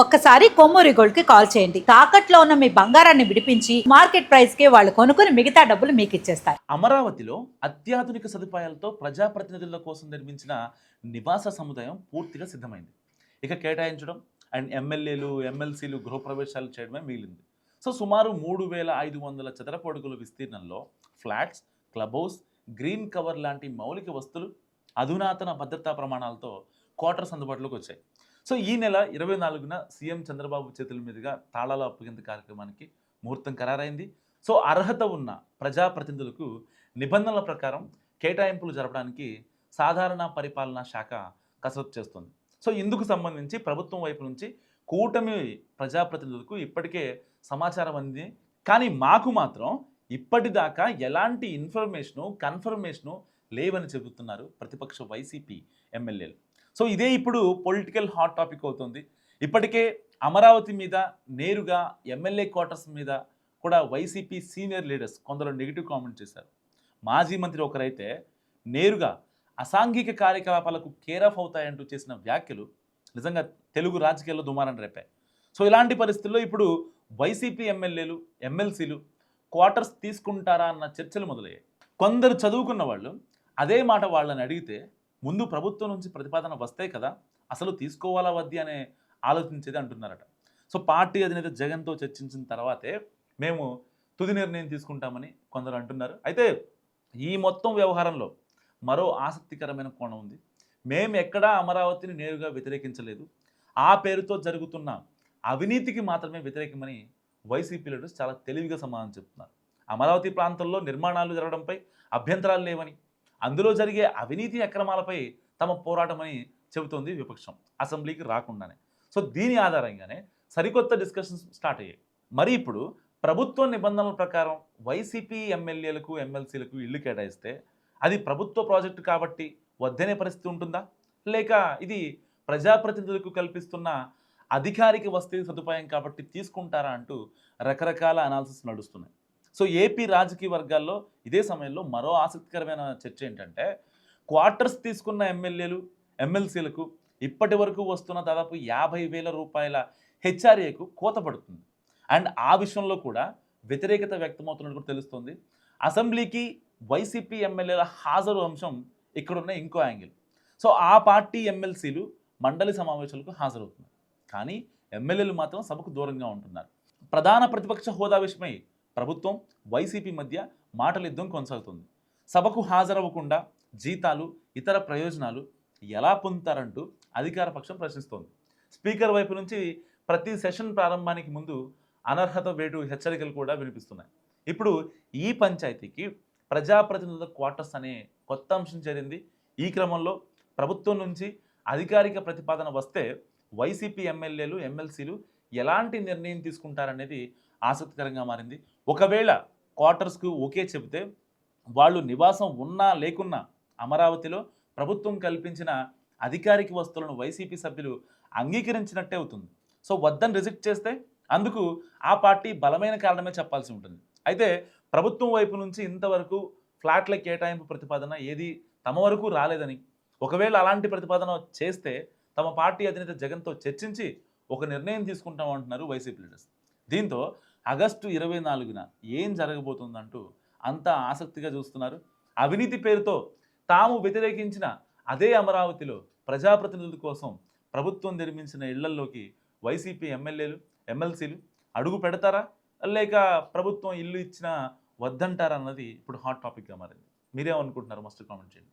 ఒక్కసారి కొమ్మూరి గోల్డ్ కి కాల్ చేయండి. తాకట్లో ఉన్న మీ బంగారాన్ని విడిపించి మార్కెట్ ప్రైస్ కి వాళ్ళు కొనుక్కుని మిగతా డబ్బులు మీకు ఇచ్చేస్తారు. అమరావతిలో అత్యాధునిక సదుపాయాలతో ప్రజాప్రతినిధుల కోసం నిర్మించిన నివాస సముదాయం పూర్తిగా సిద్ధమైంది. ఇక కేటాయించడం అండ్ ఎమ్మెల్యేలు ఎమ్మెల్సీలు గృహప్రవేశాలు చేయడమే మిగిలింది. సో సుమారు 3,500 చదరపు అడుగుల విస్తీర్ణంలో flats, club house, green cover లాంటి మౌలిక వస్తువులు అధునాతన భద్రతా ప్రమాణాలతో క్వార్టర్స్ అందుబాటులోకి వచ్చాయి. సో ఈ నెల 24న సీఎం చంద్రబాబు చేతుల మీదుగా తాళాల అప్పగింత కార్యక్రమానికి ముహూర్తం ఖరారైంది. సో అర్హత ఉన్న ప్రజాప్రతినిధులకు నిబంధనల ప్రకారం కేటాయింపులు జరపడానికి సాధారణ పరిపాలనా శాఖ కసరత్తు చేస్తుంది. సో ఇందుకు సంబంధించి ప్రభుత్వం వైపు నుంచి కూటమి ప్రజాప్రతినిధులకు ఇప్పటికే సమాచారం అంది. కానీ మాకు మాత్రం ఇప్పటిదాకా ఎలాంటి ఇన్ఫర్మేషను కన్ఫర్మేషను లేవని చెబుతున్నారు ప్రతిపక్ష వైసీపీ ఎమ్మెల్యేలు. సో ఇదే ఇప్పుడు పొలిటికల్ హాట్ టాపిక్ అవుతుంది. ఇప్పటికే అమరావతి మీద నేరుగా ఎమ్మెల్యే క్వార్టర్స్ మీద కూడా వైసీపీ సీనియర్ లీడర్స్ కొందరు నెగిటివ్ కామెంట్ చేశారు. మాజీ మంత్రి ఒకరైతే నేరుగా అసాంఘిక కార్యకలాపాలకు కేర్ ఆఫ్ అవుతాయంటూ చేసిన వ్యాఖ్యలు నిజంగా తెలుగు రాజకీయాల్లో దుమారం రేపాయి. సో ఇలాంటి పరిస్థితుల్లో ఇప్పుడు వైసీపీ ఎమ్మెల్యేలు ఎమ్మెల్సీలు క్వార్టర్స్ తీసుకుంటారా అన్న చర్చలు మొదలయ్యాయి. కొందరు చదువుకున్న వాళ్ళు అదే మాట వాళ్ళని అడిగితే ముందు ప్రభుత్వం నుంచి ప్రతిపాదన వస్తే కదా అసలు తీసుకోవాలా వద్ది అనే ఆలోచించేది అంటున్నారట. సో పార్టీ అధినేత జగన్తో చర్చించిన తర్వాతే మేము తుది నిర్ణయం తీసుకుంటామని కొందరు అంటున్నారు. అయితే ఈ మొత్తం వ్యవహారంలో మరో ఆసక్తికరమైన కోణం ఉంది. మేము ఎక్కడా అమరావతిని నేరుగా వ్యతిరేకించలేదు, ఆ పేరుతో జరుగుతున్న అవినీతికి మాత్రమే వ్యతిరేకమని వైసీపీ లీడర్స్ చాలా తెలివిగా సమాధానం చెప్తున్నారు. అమరావతి ప్రాంతంలో నిర్మాణాలు జరగడంపై అభ్యంతరాలు లేవని, అందులో జరిగే అవినీతి అక్రమాలపై తమ పోరాటమని చెబుతోంది విపక్షం అసెంబ్లీకి రాకుండానే. సో దీని ఆధారంగానే సరికొత్త డిస్కషన్స్ స్టార్ట్ అయ్యాయి. మరి ఇప్పుడు ప్రభుత్వ నిబంధనల ప్రకారం వైసీపీ ఎమ్మెల్యేలకు ఎమ్మెల్సీలకు ఇల్లు కేటాయిస్తే అది ప్రభుత్వ ప్రాజెక్టు కాబట్టి వద్దనే పరిస్థితి ఉంటుందా, లేక ఇది ప్రజాప్రతినిధులకు కల్పిస్తున్న అధికారిక వసతి సదుపాయం కాబట్టి తీసుకుంటారా అంటూ రకరకాల అనాలిసిస్ నడుస్తున్నాయి. సో ఏపీ రాజకీయ వర్గాల్లో ఇదే సమయంలో మరో ఆసక్తికరమైన చర్చ ఏంటంటే క్వార్టర్స్ తీసుకున్న ఎమ్మెల్యేలు ఎమ్మెల్సీలకు ఇప్పటి వరకు వస్తున్న దాదాపు 50,000 రూపాయల హెచ్ఆర్ఏకు కోత పడుతుంది. అండ్ ఆ విషయంలో కూడా వ్యతిరేకత వ్యక్తమవుతున్నట్టు కూడా తెలుస్తుంది. అసెంబ్లీకి వైసీపీ ఎమ్మెల్యేల హాజరు అంశం ఇక్కడున్న ఇంకో యాంగిల్. సో ఆ పార్టీ ఎమ్మెల్సీలు మండలి సమావేశాలకు హాజరవుతున్నారు, కానీ ఎమ్మెల్యేలు మాత్రం సభకు దూరంగా ఉంటున్నారు. ప్రధాన ప్రతిపక్ష హోదా విషయమై ప్రభుత్వం వైసీపీ మధ్య మాటల యుద్ధం కొనసాగుతుంది. సభకు హాజరవ్వకుండా జీతాలు ఇతర ప్రయోజనాలు ఎలా పొందుతారంటూ అధికార పక్షం ప్రశ్నిస్తోంది. స్పీకర్ వైపు నుంచి ప్రతి సెషన్ ప్రారంభానికి ముందు అనర్హత వేటు హెచ్చరికలు కూడా వినిపిస్తున్నాయి. ఇప్పుడు ఈ పంచాయతీకి ప్రజాప్రతినిధుల క్వార్టర్స్ అనే కొత్త అంశం చేరింది. ఈ క్రమంలో ప్రభుత్వం నుంచి అధికారిక ప్రతిపాదన వస్తే వైసీపీ ఎమ్మెల్యేలు ఎమ్మెల్సీలు ఎలాంటి నిర్ణయం తీసుకుంటారనేది ఆసక్తికరంగా మారింది. ఒకవేళ క్వార్టర్స్కు ఓకే చెబితే వాళ్ళు నివాసం ఉన్నా లేకున్నా అమరావతిలో ప్రభుత్వం కల్పించిన అధికారిక వస్తువులను వైసీపీ సభ్యులు అంగీకరించినట్టే అవుతుంది. సో వద్దని రిజెక్ట్ చేస్తే అందుకు ఆ పార్టీ బలమైన కారణమే చెప్పాల్సి ఉంటుంది. అయితే ప్రభుత్వం వైపు నుంచి ఇంతవరకు ఫ్లాట్ల కేటాయింపు ప్రతిపాదన ఏది తమ వరకు రాలేదని, ఒకవేళ అలాంటి ప్రతిపాదన చేస్తే తమ పార్టీ అధినేత జగన్తో చర్చించి ఒక నిర్ణయం తీసుకుంటామంటున్నారు వైసీపీ లీడర్స్. దీంతో ఆగస్టు 24న ఏం జరగబోతుందంటూ అంతా ఆసక్తిగా చూస్తున్నారు. అవినీతి పేరుతో తాము వ్యతిరేకించిన అదే అమరావతిలో ప్రజాప్రతినిధుల కోసం ప్రభుత్వం నిర్మించిన ఇళ్లల్లోకి వైసీపీ ఎమ్మెల్యేలు ఎమ్మెల్సీలు అడుగు పెడతారా, లేక ప్రభుత్వం ఇల్లు ఇచ్చినా వద్దంటారా అన్నది ఇప్పుడు హాట్ టాపిక్గా మారింది. మీరేమనుకుంటున్నారు? మస్ట్ కామెంట్ చేయండి.